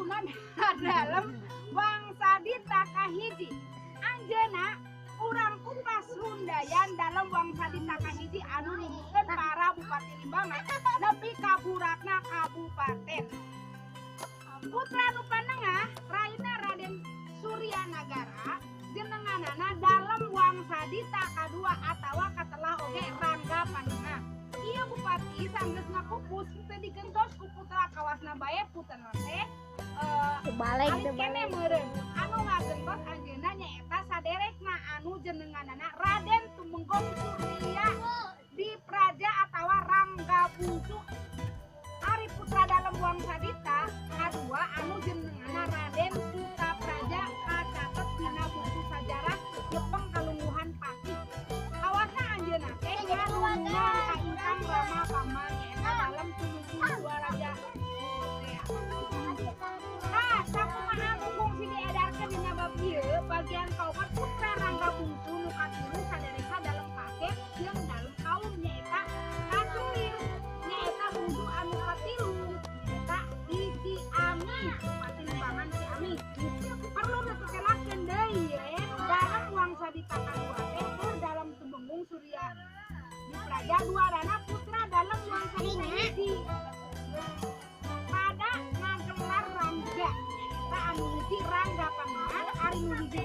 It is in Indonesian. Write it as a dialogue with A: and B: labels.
A: putuna dalam bangsa Dita kahiji. Anjeuna urang kupas rundayan dalam bangsa Dita kahiji anu nuhunkeun para bupati Limbangan nepi ka burakna kabupaten. Putra nu panengah Raina Raden Surya Nagara jenenganana dalam wangsa Dita kadua atawa katelah oge Rangga Panengah. Ieu bupati sanggeus ngapupus teu digentos ku putra kawasna bae putra teh
B: Balik
A: kene meureun anu ngagentos anjeunna nyaeta saderekna anu jenenganana Raden Tumenggung Surya Dipraja atawa Rangga Bungsu. Ari putra dalam wangsa Dita kadua anu jenenganna Raden Sutapraja kacatet dina buku sajarah Jepang Kalungguhan Pati. Awasna anjeunna teh ngarungan ka Ingkang Rama Paman nyaeta dalam Tumenggung Dua Raja. Nah, sakumaha nu fungsi diedarkeun dina bab ieu bagian kaopat putra Rangga Bungsu nu katilu sadereka dalam kakek jeung dalam kaum nyaeta katulir nyaeta bungsu anu katilu nyaeta Isi Ami Bupati Limbangan Ciamis. Perlu ditetelakeun deui ye dalam wangsa Dita kadua teh dalam Tumenggung Surya Dipraja duarana putra dalam wangsa Dita hiji. Pada ngagelar Rangga nyaeta anu hiji Rangga Panengah ari nu hiji